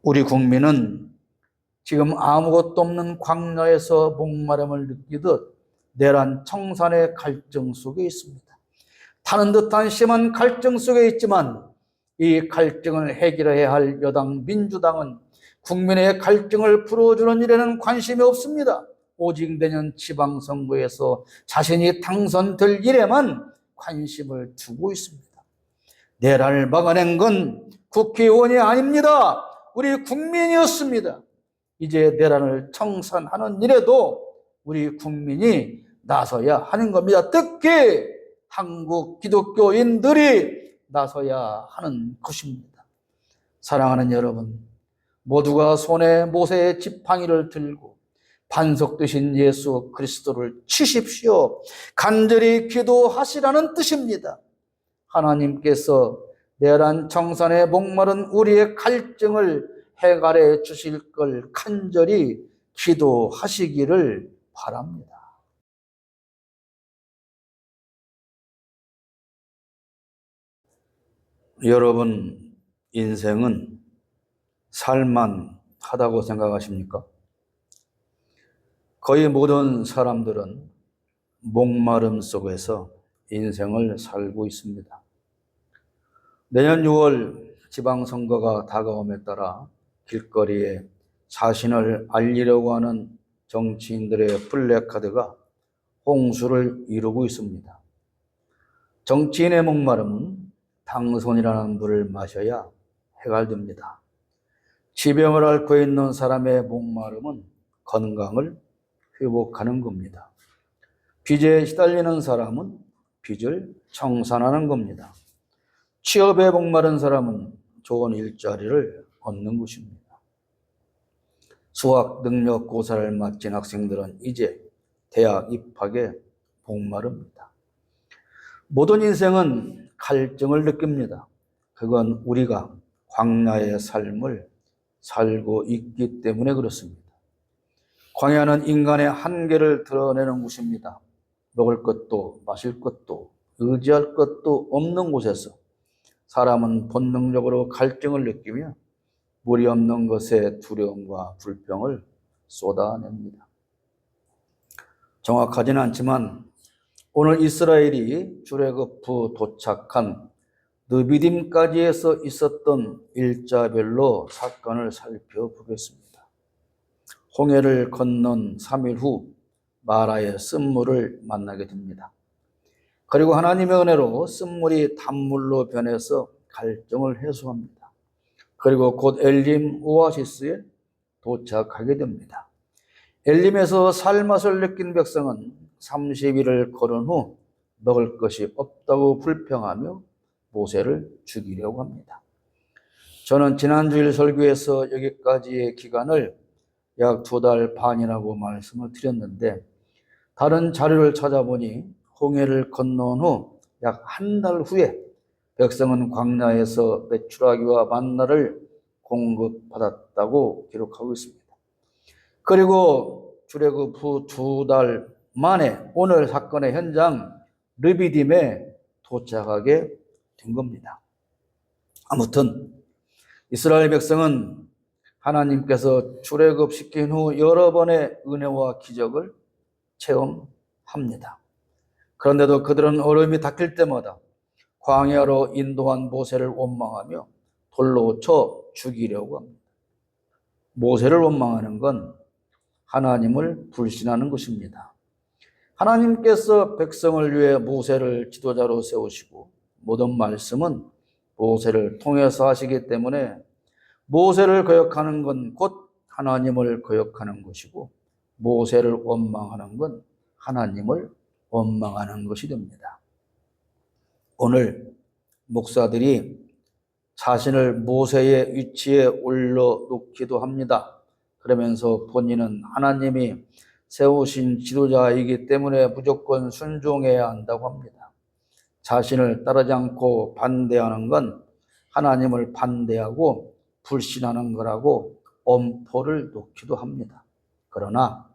우리 국민은 지금 아무것도 없는 광야에서 목마름을 느끼듯 내란 청산의 갈증 속에 있습니다. 타는 듯한 심한 갈증 속에 있지만 이 갈증을 해결해야 할 여당 민주당은 국민의 갈증을 풀어주는 일에는 관심이 없습니다. 오직 내년 지방선거에서 자신이 당선될 일에만 관심을 두고 있습니다. 내란을 막아낸 건 국회의원이 아닙니다. 우리 국민이었습니다. 이제 내란을 청산하는 일에도 우리 국민이 나서야 하는 겁니다. 특히 한국 기독교인들이 나서야 하는 것입니다. 사랑하는 여러분, 모두가 손에 모세의 지팡이를 들고 반석 되신 예수 그리스도를 치십시오. 간절히 기도하시라는 뜻입니다. 하나님께서 내란 청산에 목마른 우리의 갈증을 해결해 주실 걸 간절히 기도하시기를 바랍니다. 여러분, 인생은 살만하다고 생각하십니까? 거의 모든 사람들은 목마름 속에서 인생을 살고 있습니다. 내년 6월 지방선거가 다가옴에 따라 길거리에 자신을 알리려고 하는 정치인들의 플래카드가 홍수를 이루고 있습니다. 정치인의 목마름은 당선이라는 물을 마셔야 해결됩니다. 지병을 앓고 있는 사람의 목마름은 건강을 회복하는 겁니다. 빚에 시달리는 사람은 빚을 청산하는 겁니다. 취업에 목마른 사람은 좋은 일자리를 얻는 것입니다. 수학 능력 고사를 마친 학생들은 이제 대학 입학에 목마릅니다. 모든 인생은 갈증을 느낍니다. 그건 우리가 광야의 삶을 살고 있기 때문에 그렇습니다. 광야는 인간의 한계를 드러내는 곳입니다. 먹을 것도 마실 것도 의지할 것도 없는 곳에서 사람은 본능적으로 갈증을 느끼며 물이 없는 것에 두려움과 불평을 쏟아냅니다. 정확하지는 않지만 오늘 이스라엘이 출애굽 후 도착한 느비딤까지에서 있었던 일자별로 사건을 살펴보겠습니다. 홍해를 건넌 3일 후 마라의 쓴물을 만나게 됩니다. 그리고 하나님의 은혜로 쓴물이 단물로 변해서 갈증을 해소합니다. 그리고 곧 엘림 오아시스에 도착하게 됩니다. 엘림에서 살맛을 느낀 백성은 30일을 걸은 후 먹을 것이 없다고 불평하며 모세를 죽이려고 합니다. 저는 지난주일 설교에서 여기까지의 기간을 약 2달 반이라고 말씀을 드렸는데 다른 자료를 찾아보니 홍해를 건넌 후 약 한 달 후에 백성은 광야에서 메추라기와 만나를 공급받았다고 기록하고 있습니다. 그리고 출애굽 후 2달 만에 오늘 사건의 현장 르비딤에 도착하게 된 겁니다. 아무튼 이스라엘 백성은 하나님께서 출애굽시킨 후 여러 번의 은혜와 기적을 체험합니다. 그런데도 그들은 얼음이 닥칠 때마다 광야로 인도한 모세를 원망하며 돌로 쳐 죽이려고 합니다. 모세를 원망하는 건 하나님을 불신하는 것입니다. 하나님께서 백성을 위해 모세를 지도자로 세우시고 모든 말씀은 모세를 통해서 하시기 때문에 모세를 거역하는 건 곧 하나님을 거역하는 것이고 모세를 원망하는 건 하나님을 원망하는 것이 됩니다. 오늘 목사들이 자신을 모세의 위치에 올려놓기도 합니다. 그러면서 본인은 하나님이 세우신 지도자이기 때문에 무조건 순종해야 한다고 합니다. 자신을 따르지 않고 반대하는 건 하나님을 반대하고 불신하는 거라고 엄포를 놓기도 합니다. 그러나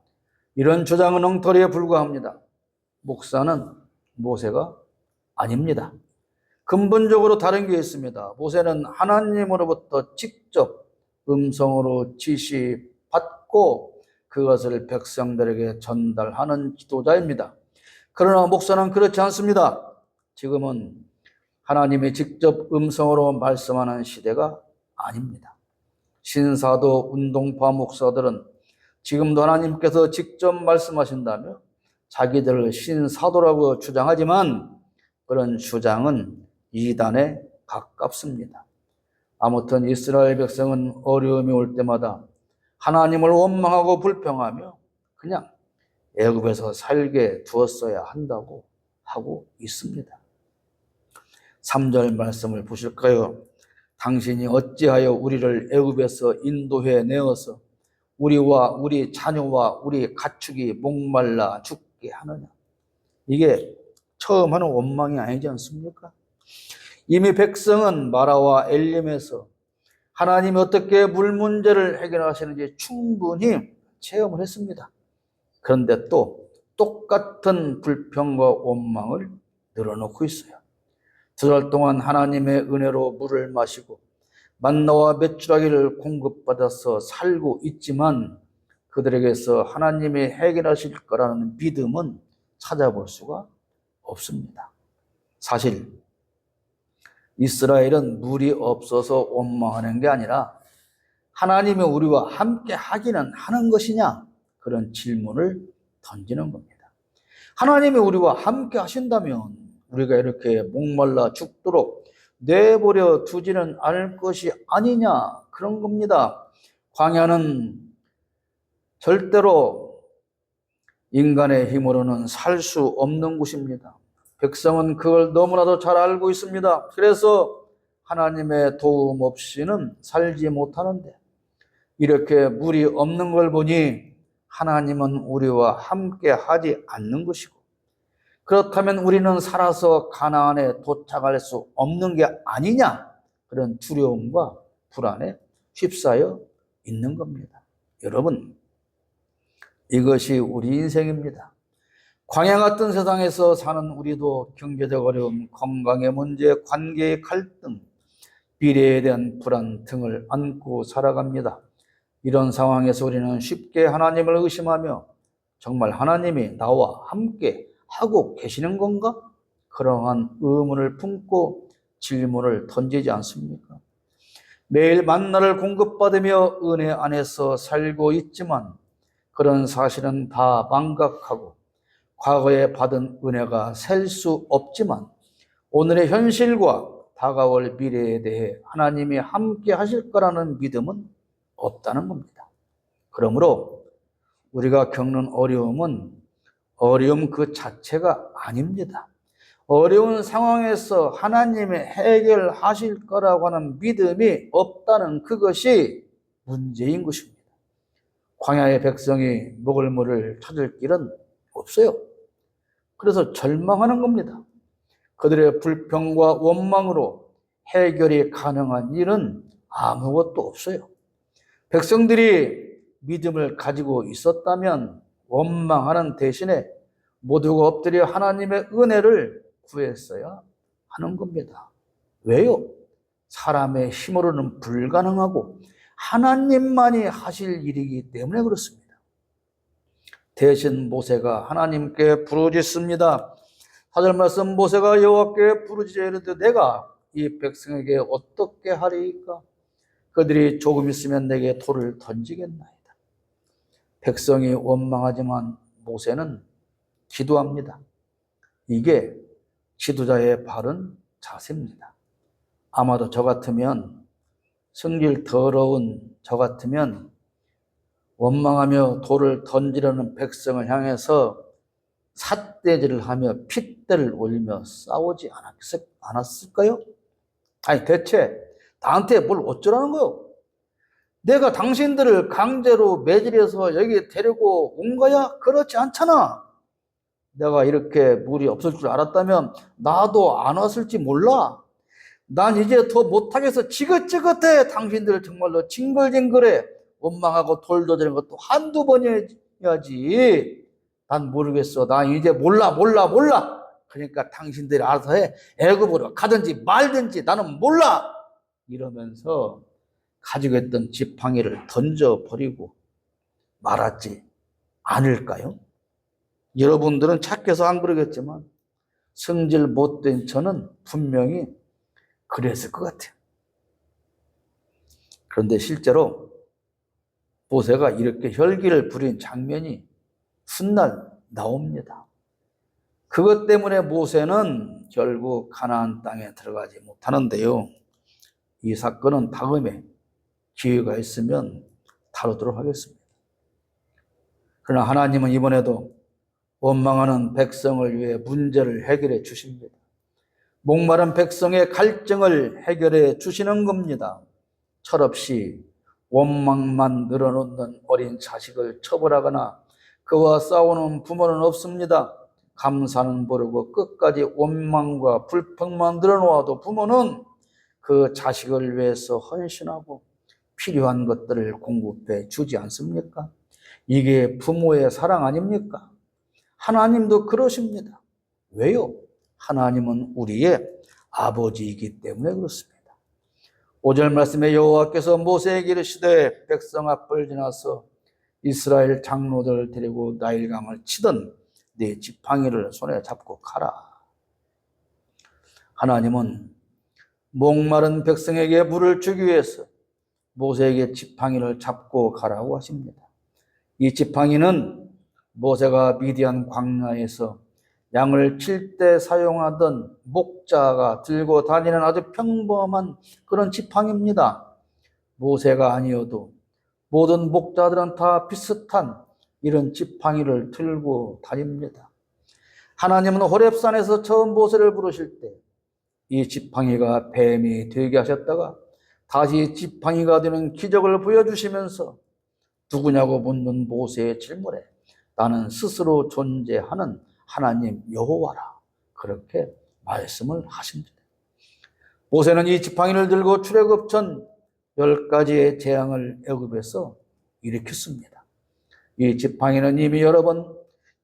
이런 주장은 엉터리에 불과합니다. 목사는 모세가 아닙니다. 근본적으로 다른 게 있습니다. 모세는 하나님으로부터 직접 음성으로 지시받고 그것을 백성들에게 전달하는 지도자입니다. 그러나 목사는 그렇지 않습니다. 지금은 하나님이 직접 음성으로 말씀하는 시대가 아닙니다. 신사도 운동파 목사들은 지금도 하나님께서 직접 말씀하신다며 자기들을 신사도라고 주장하지만 그런 주장은 이단에 가깝습니다. 아무튼 이스라엘 백성은 어려움이 올 때마다 하나님을 원망하고 불평하며 그냥 애굽에서 살게 두었어야 한다고 하고 있습니다. 3절 말씀을 보실까요? 당신이 어찌하여 우리를 애굽에서 인도해 내어서 우리와 우리 자녀와 우리 가축이 목말라 죽게 하느냐. 이게 처음 하는 원망이 아니지 않습니까? 이미 백성은 마라와 엘림에서 하나님이 어떻게 물 문제를 해결하시는지 충분히 체험을 했습니다. 그런데 또 똑같은 불평과 원망을 늘어놓고 있어요. 2달 동안 하나님의 은혜로 물을 마시고 만나와 메추라기를 공급받아서 살고 있지만 그들에게서 하나님이 해결하실 거라는 믿음은 찾아볼 수가 없습니다. 사실 이스라엘은 물이 없어서 원망하는 게 아니라 하나님이 우리와 함께 하기는 하는 것이냐, 그런 질문을 던지는 겁니다. 하나님이 우리와 함께 하신다면 우리가 이렇게 목말라 죽도록 내버려 두지는 않을 것이 아니냐, 그런 겁니다. 광야는 절대로 인간의 힘으로는 살 수 없는 곳입니다. 백성은 그걸 너무나도 잘 알고 있습니다. 그래서 하나님의 도움 없이는 살지 못하는데 이렇게 물이 없는 걸 보니 하나님은 우리와 함께 하지 않는 것이고, 그렇다면 우리는 살아서 가나안에 도착할 수 없는 게 아니냐, 그런 두려움과 불안에 휩싸여 있는 겁니다. 여러분, 이것이 우리 인생입니다. 광야 같은 세상에서 사는 우리도 경제적 어려움, 건강의 문제, 관계의 갈등, 미래에 대한 불안 등을 안고 살아갑니다. 이런 상황에서 우리는 쉽게 하나님을 의심하며 정말 하나님이 나와 함께 하고 계시는 건가? 그러한 의문을 품고 질문을 던지지 않습니까? 매일 만나를 공급받으며 은혜 안에서 살고 있지만 그런 사실은 다 망각하고 과거에 받은 은혜가 셀 수 없지만 오늘의 현실과 다가올 미래에 대해 하나님이 함께 하실 거라는 믿음은 없다는 겁니다. 그러므로 우리가 겪는 어려움은 어려움 그 자체가 아닙니다. 어려운 상황에서 하나님이 해결하실 거라고 하는 믿음이 없다는 그것이 문제인 것입니다. 광야의 백성이 먹을 물을 찾을 길은 없어요. 그래서 절망하는 겁니다. 그들의 불평과 원망으로 해결이 가능한 일은 아무것도 없어요. 백성들이 믿음을 가지고 있었다면 원망하는 대신에 모두가 엎드려 하나님의 은혜를 구했어야 하는 겁니다. 왜요? 사람의 힘으로는 불가능하고 하나님만이 하실 일이기 때문에 그렇습니다. 대신 모세가 하나님께 부르짖습니다. 4절 말씀, 모세가 여호와께 부르짖어 이르되 내가 이 백성에게 어떻게 하리이까? 그들이 조금 있으면 내게 돌을 던지겠나이다. 백성이 원망하지만 모세는 기도합니다. 이게 지도자의 바른 자세입니다. 아마도 저 같으면, 성질 더러운 저 같으면 원망하며 돌을 던지려는 백성을 향해서 삿대질을 하며 핏대를 올리며 싸우지 않았을까요? 아니 대체 나한테 뭘 어쩌라는 거요? 내가 당신들을 강제로 매질해서 여기 데리고 온 거야? 그렇지 않잖아. 내가 이렇게 물이 없을 줄 알았다면 나도 안 왔을지 몰라. 난 이제 더 못하겠어. 지긋지긋해. 당신들 정말로 징글징글해. 원망하고 돌도지는 것도 한두 번이야지. 난 모르겠어. 난 이제 몰라. 그러니까 당신들이 알아서 해. 애굽으로 가든지 말든지 나는 몰라. 이러면서 가지고 있던 지팡이를 던져버리고 말았지 않을까요? 여러분들은 착해서 안 그러겠지만 성질 못된 저는 분명히 그랬을 것 같아요. 그런데 실제로 모세가 이렇게 혈기를 부린 장면이 훗날 나옵니다. 그것 때문에 모세는 결국 가나안 땅에 들어가지 못하는데요. 이 사건은 다음에 기회가 있으면 다루도록 하겠습니다. 그러나 하나님은 이번에도 원망하는 백성을 위해 문제를 해결해 주십니다. 목마른 백성의 갈증을 해결해 주시는 겁니다. 철없이 원망만 늘어놓는 어린 자식을 처벌하거나 그와 싸우는 부모는 없습니다. 감사는 모르고 끝까지 원망과 불평만 늘어놓아도 부모는 그 자식을 위해서 헌신하고 필요한 것들을 공급해 주지 않습니까? 이게 부모의 사랑 아닙니까? 하나님도 그러십니다. 왜요? 하나님은 우리의 아버지이기 때문에 그렇습니다. 5절 말씀에 여호와께서 모세에게 이르시되 백성 앞을 지나서 이스라엘 장로들을 데리고 나일강을 치던 네 지팡이를 손에 잡고 가라. 하나님은 목마른 백성에게 물을 주기 위해서 모세에게 지팡이를 잡고 가라고 하십니다. 이 지팡이는 모세가 미디안 광야에서 양을 칠 때 사용하던 목자가 들고 다니는 아주 평범한 그런 지팡이입니다. 모세가 아니어도 모든 목자들은 다 비슷한 이런 지팡이를 들고 다닙니다. 하나님은 호렙산에서 처음 모세를 부르실 때 이 지팡이가 뱀이 되게 하셨다가 다시 지팡이가 되는 기적을 보여주시면서 누구냐고 묻는 모세의 질문에 나는 스스로 존재하는 하나님 여호와라 그렇게 말씀을 하십니다. 모세는 이 지팡이를 들고 출애굽 전 10가지의 재앙을 애굽에서 일으켰습니다. 이 지팡이는 이미 여러 번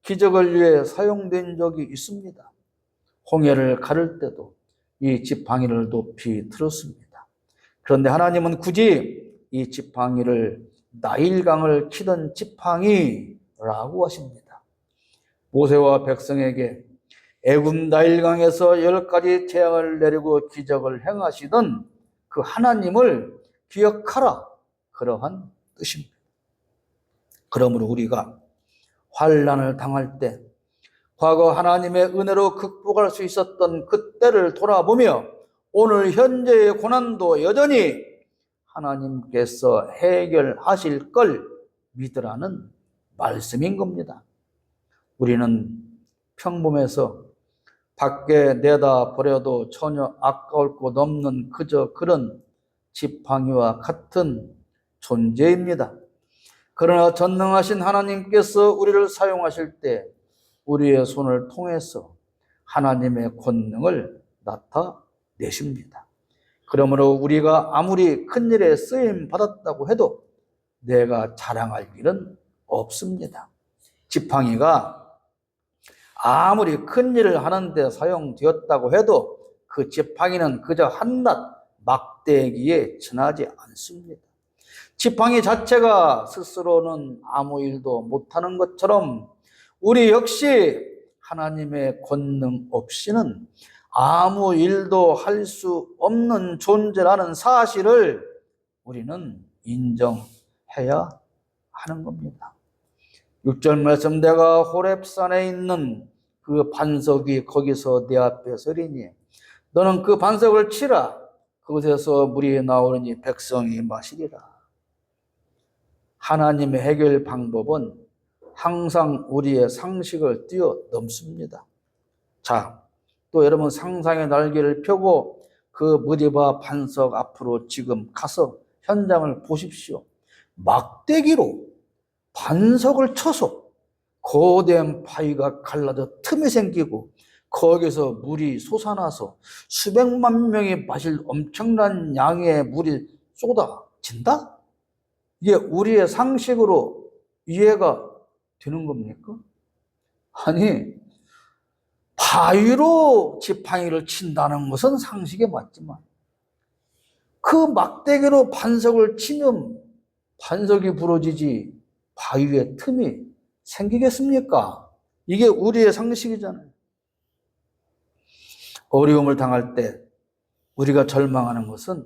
기적을 위해 사용된 적이 있습니다. 홍해를 가를 때도 이 지팡이를 높이 들었습니다. 그런데 하나님은 굳이 이 지팡이를 나일강을 치던 지팡이라고 하십니다. 모세와 백성에게 애굽 나일강에서 10가지 재앙을 내리고 기적을 행하시던 그 하나님을 기억하라 그러한 뜻입니다. 그러므로 우리가 환난을 당할 때 과거 하나님의 은혜로 극복할 수 있었던 그때를 돌아보며 오늘 현재의 고난도 여전히 하나님께서 해결하실 걸 믿으라는 말씀인 겁니다. 우리는 평범해서 밖에 내다버려도 전혀 아까울 것 없는 그저 그런 지팡이와 같은 존재입니다. 그러나 전능하신 하나님께서 우리를 사용하실 때 우리의 손을 통해서 하나님의 권능을 나타내십니다. 그러므로 우리가 아무리 큰일에 쓰임 받았다고 해도 내가 자랑할 일은 없습니다. 지팡이가 아무리 큰일을 하는데 사용되었다고 해도 그 지팡이는 그저 한낱 막대기에 지나지 않습니다. 지팡이 자체가 스스로는 아무 일도 못하는 것처럼 우리 역시 하나님의 권능 없이는 아무 일도 할 수 없는 존재라는 사실을 우리는 인정해야 하는 겁니다. 6절 말씀 내가 호렙산에 있는 그 반석이 거기서 내 앞에 서리니 너는 그 반석을 치라 그곳에서 물이 나오니 백성이 마시리라. 하나님의 해결 방법은 항상 우리의 상식을 뛰어넘습니다. 자, 또 여러분 상상의 날개를 펴고 그 무리바 반석 앞으로 지금 가서 현장을 보십시오. 막대기로 반석을 쳐서 거대한 바위가 갈라져 틈이 생기고 거기서 물이 솟아나서 수백만 명이 마실 엄청난 양의 물이 쏟아진다? 이게 우리의 상식으로 이해가 되는 겁니까? 아니, 바위로 지팡이를 친다는 것은 상식에 맞지만 그 막대기로 반석을 치면 반석이 부러지지 바위에 틈이 생기겠습니까? 이게 우리의 상식이잖아요. 어려움을 당할 때 우리가 절망하는 것은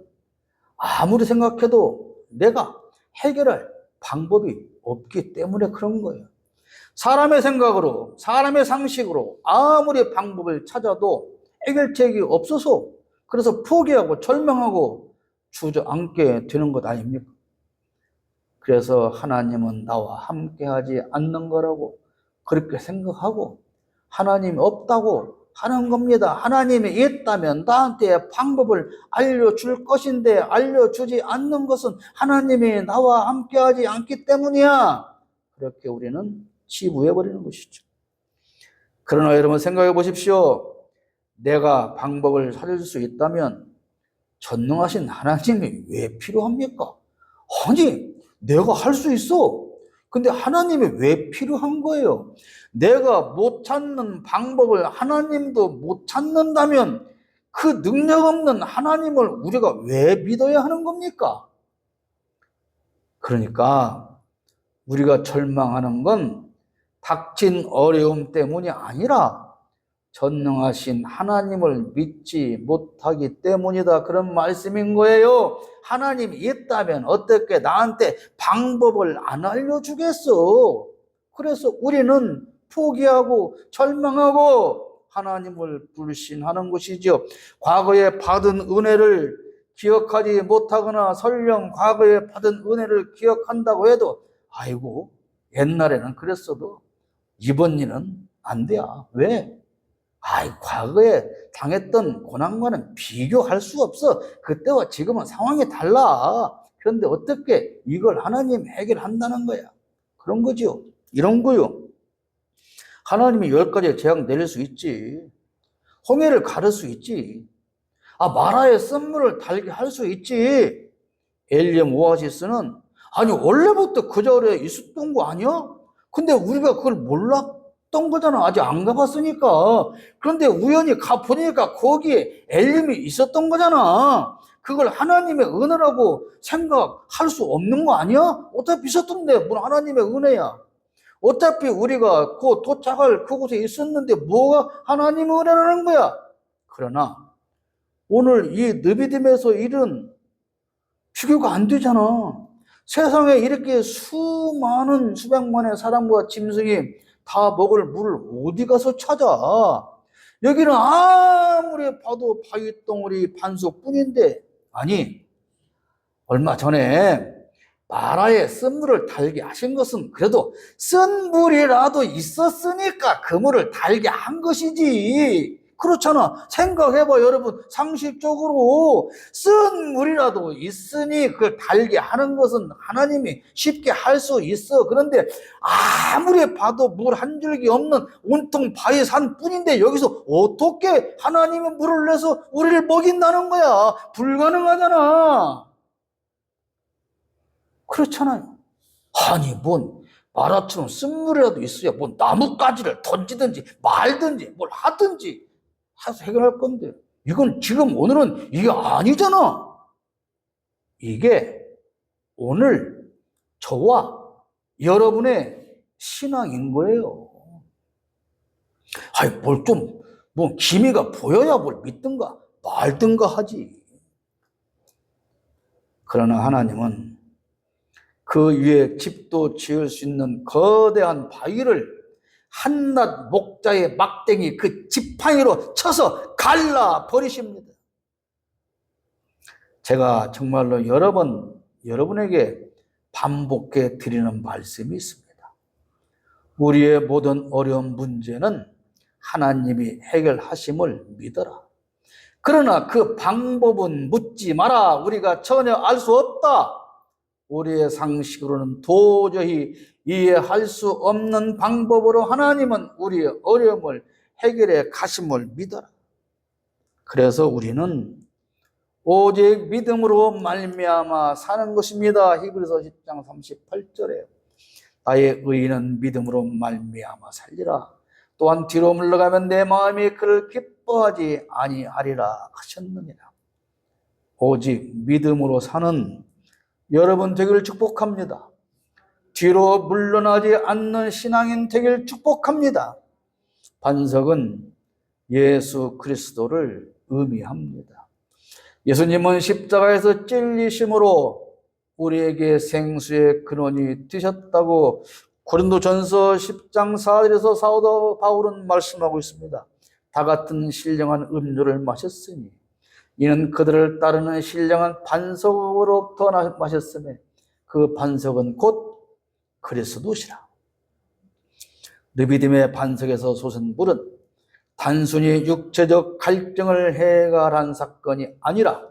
아무리 생각해도 내가 해결할 방법이 없기 때문에 그런 거예요. 사람의 생각으로, 사람의 상식으로 아무리 방법을 찾아도 해결책이 없어서 그래서 포기하고 절망하고 주저앉게 되는 것 아닙니까? 그래서 하나님은 나와 함께하지 않는 거라고 그렇게 생각하고 하나님이 없다고 하는 겁니다. 하나님이 있다면 나한테 방법을 알려줄 것인데 알려주지 않는 것은 하나님이 나와 함께하지 않기 때문이야. 그렇게 우리는 치부해버리는 것이죠. 그러나 여러분 생각해 보십시오. 내가 방법을 찾을 수 있다면 전능하신 하나님이 왜 필요합니까? 아니, 내가 할 수 있어. 근데 하나님이 왜 필요한 거예요? 내가 못 찾는 방법을 하나님도 못 찾는다면 그 능력 없는 하나님을 우리가 왜 믿어야 하는 겁니까? 그러니까 우리가 절망하는 건 닥친 어려움 때문이 아니라 전능하신 하나님을 믿지 못하기 때문이다. 그런 말씀인 거예요. 하나님이 있다면 어떻게 나한테 방법을 안 알려주겠어? 그래서 우리는 포기하고 절망하고 하나님을 불신하는 것이죠. 과거에 받은 은혜를 기억하지 못하거나 설령 과거에 받은 은혜를 기억한다고 해도 아이고 옛날에는 그랬어도 이번 일은 안 돼야. 왜? 과거에 당했던 고난과는 비교할 수 없어. 그때와 지금은 상황이 달라. 그런데 어떻게 이걸 하나님 해결한다는 거야? 그런 거죠. 이런 거요. 하나님이 10가지의 재앙 내릴 수 있지. 홍해를 가를 수 있지. 마라에 쓴물을 달게 할 수 있지. 엘리엄 오아시스는 원래부터 그 자리에 있었던 거 아니야? 근데 우리가 그걸 몰랐던 거잖아. 아직 안 가봤으니까. 그런데 우연히 가보니까 거기에 엘림이 있었던 거잖아. 그걸 하나님의 은혜라고 생각할 수 없는 거 아니야? 어차피 있었던데 뭘 하나님의 은혜야. 어차피 우리가 곧 도착할 그곳에 있었는데 뭐가 하나님의 은혜라는 거야. 그러나 오늘 이 느비딤에서 일은 비교가 안 되잖아. 세상에 이렇게 수백만의 사람과 짐승이 다 먹을 물을 어디 가서 찾아? 여기는 아무리 봐도 바위덩어리 반석뿐인데, 얼마 전에 마라에 쓴물을 달게 하신 것은 그래도 쓴 물이라도 있었으니까 그 물을 달게 한 것이지. 그렇잖아. 생각해봐, 여러분. 상식적으로 쓴 물이라도 있으니 그걸 달게 하는 것은 하나님이 쉽게 할 수 있어. 그런데 아무리 봐도 물 한 줄기 없는 온통 바위 산 뿐인데 여기서 어떻게 하나님이 물을 내서 우리를 먹인다는 거야? 불가능하잖아. 그렇잖아요. 뭔 마라처럼 쓴물이라도 있어야 뭔 나뭇가지를 던지든지 말든지 뭘 하든지 해서 해결할 건데 이건 지금 오늘은 이게 아니잖아. 이게 오늘 저와 여러분의 신앙인 거예요. 뭐 기미가 보여야 뭘 믿든가 말든가 하지. 그러나 하나님은 그 위에 집도 지을 수 있는 거대한 바위를 한낱 목자의 막대기 그 지팡이로 쳐서 갈라버리십니다. 제가 정말로 여러분에게 반복해 드리는 말씀이 있습니다. 우리의 모든 어려운 문제는 하나님이 해결하심을 믿어라. 그러나 그 방법은 묻지 마라. 우리가 전혀 알 수 없다. 우리의 상식으로는 도저히 이해할 수 없는 방법으로 하나님은 우리의 어려움을 해결해 가심을 믿어라. 그래서 우리는 오직 믿음으로 말미암아 사는 것입니다. 히브리서 10장 38절에 나의 의인은 믿음으로 말미암아 살리라. 또한 뒤로 물러가면 내 마음이 그를 기뻐하지 아니하리라 하셨느니라. 오직 믿음으로 사는 여러분 되기를 축복합니다. 뒤로 물러나지 않는 신앙인 되기를 축복합니다. 반석은 예수 그리스도를 의미합니다. 예수님은 십자가에서 찔리심으로 우리에게 생수의 근원이 되셨다고 고린도전서 10장 4절에서 사도 바울은 말씀하고 있습니다. 다 같은 신령한 음료를 마셨으니 이는 그들을 따르는 신령한 반석으로부터 마셨으며 그 반석은 곧 그리스도시라. 르비딤의 반석에서 솟은 물은 단순히 육체적 갈증을 해결한 사건이 아니라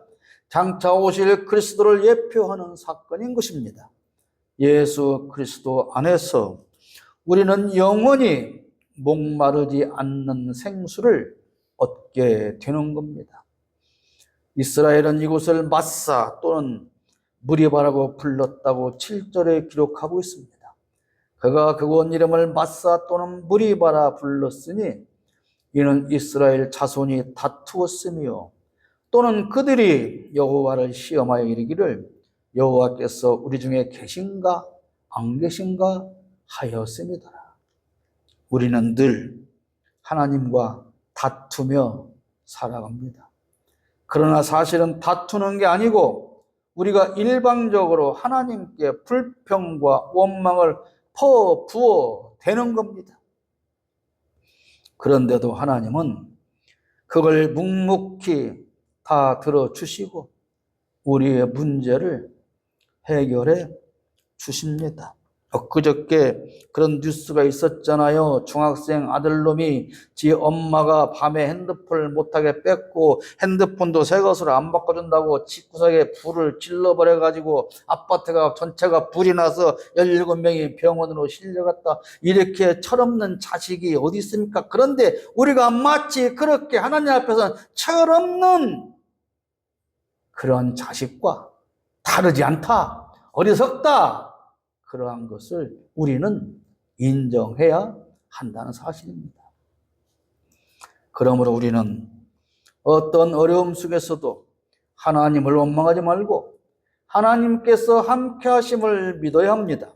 장차 오실 그리스도를 예표하는 사건인 것입니다. 예수 그리스도 안에서 우리는 영원히 목마르지 않는 생수를 얻게 되는 겁니다. 이스라엘은 이곳을 마사 또는 무리바라고 불렀다고 7절에 기록하고 있습니다. 그가 그곳 이름을 마사 또는 무리바라 불렀으니 이는 이스라엘 자손이 다투었으며 또는 그들이 여호와를 시험하여 이르기를 여호와께서 우리 중에 계신가 안 계신가 하였습니다. 우리는 늘 하나님과 다투며 살아갑니다. 그러나 사실은 다투는 게 아니고 우리가 일방적으로 하나님께 불평과 원망을 퍼부어 대는 겁니다. 그런데도 하나님은 그걸 묵묵히 다 들어주시고 우리의 문제를 해결해 주십니다. 엊그저께 그런 뉴스가 있었잖아요. 중학생 아들놈이 지 엄마가 밤에 핸드폰을 못하게 뺐고 핸드폰도 새 것으로 안 바꿔준다고 집구석에 불을 질러버려가지고 아파트가 전체가 불이 나서 17명이 병원으로 실려갔다. 이렇게 철없는 자식이 어디 있습니까? 그런데 우리가 마치 그렇게 하나님 앞에서는 철없는 그런 자식과 다르지 않다, 어리석다, 그러한 것을 우리는 인정해야 한다는 사실입니다. 그러므로 우리는 어떤 어려움 속에서도 하나님을 원망하지 말고 하나님께서 함께 하심을 믿어야 합니다.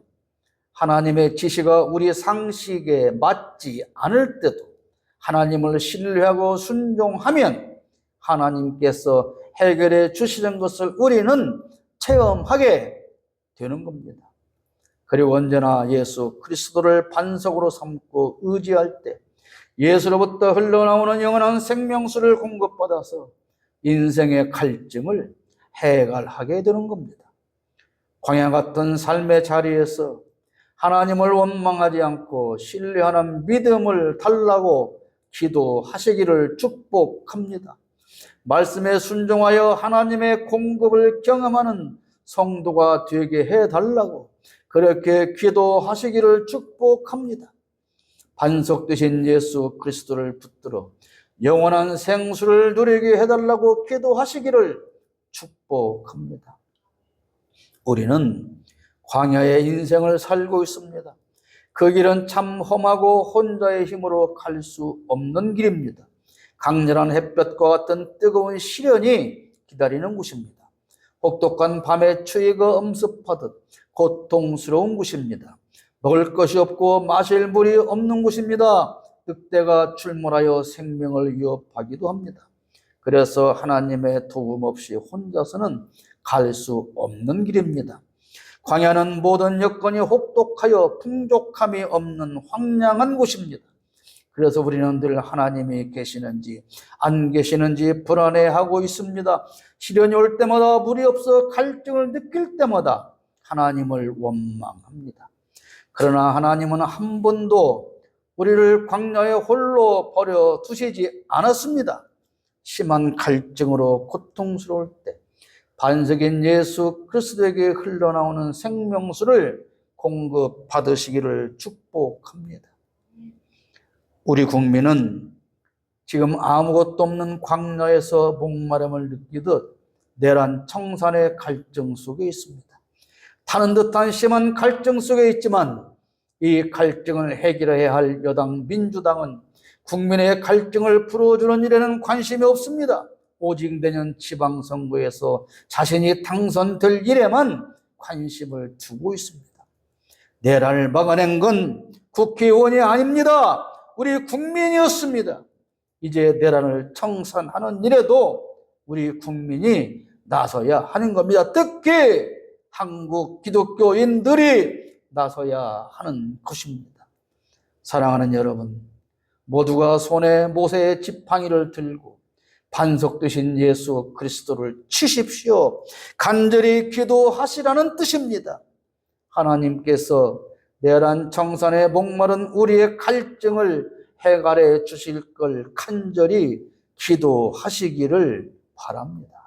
하나님의 지시가 우리 상식에 맞지 않을 때도 하나님을 신뢰하고 순종하면 하나님께서 해결해 주시는 것을 우리는 체험하게 되는 겁니다. 그리고 언제나 예수 그리스도를 반석으로 삼고 의지할 때 예수로부터 흘러나오는 영원한 생명수를 공급받아서 인생의 갈증을 해결하게 되는 겁니다. 광야 같은 삶의 자리에서 하나님을 원망하지 않고 신뢰하는 믿음을 달라고 기도하시기를 축복합니다. 말씀에 순종하여 하나님의 공급을 경험하는 성도가 되게 해달라고 그렇게 기도하시기를 축복합니다. 반석 되신 예수 그리스도를 붙들어 영원한 생수를 누리게 해달라고 기도하시기를 축복합니다. 우리는 광야의 인생을 살고 있습니다. 그 길은 참 험하고 혼자의 힘으로 갈 수 없는 길입니다. 강렬한 햇볕과 같은 뜨거운 시련이 기다리는 곳입니다. 혹독한 밤의 추위가 엄습하듯 고통스러운 곳입니다. 먹을 것이 없고 마실 물이 없는 곳입니다. 늑대가 출몰하여 생명을 위협하기도 합니다. 그래서 하나님의 도움 없이 혼자서는 갈 수 없는 길입니다. 광야는 모든 여건이 혹독하여 풍족함이 없는 황량한 곳입니다. 그래서 우리는 늘 하나님이 계시는지 안 계시는지 불안해하고 있습니다. 시련이 올 때마다 물이 없어 갈증을 느낄 때마다 하나님을 원망합니다. 그러나 하나님은 한 번도 우리를 광야에 홀로 버려 두시지 않았습니다. 심한 갈증으로 고통스러울 때 반석인 예수 그리스도에게 흘러나오는 생명수를 공급받으시기를 축복합니다. 우리 국민은 지금 아무것도 없는 광야에서 목마름을 느끼듯 내란 청산의 갈증 속에 있습니다. 타는 듯한 심한 갈증 속에 있지만 이 갈증을 해결해야 할 여당 민주당은 국민의 갈증을 풀어주는 일에는 관심이 없습니다. 오직 내년 지방선거에서 자신이 당선될 일에만 관심을 두고 있습니다. 내란을 막아낸 건 국회의원이 아닙니다. 우리 국민이었습니다. 이제 내란을 청산하는 일에도 우리 국민이 나서야 하는 겁니다. 특히 한국 기독교인들이 나서야 하는 것입니다. 사랑하는 여러분, 모두가 손에 모세의 지팡이를 들고 반석 되신 예수 그리스도를 치십시오. 간절히 기도하시라는 뜻입니다. 하나님께서 내란 청산에 목마른 우리의 갈증을 해결해 주실 걸 간절히 기도하시기를 바랍니다.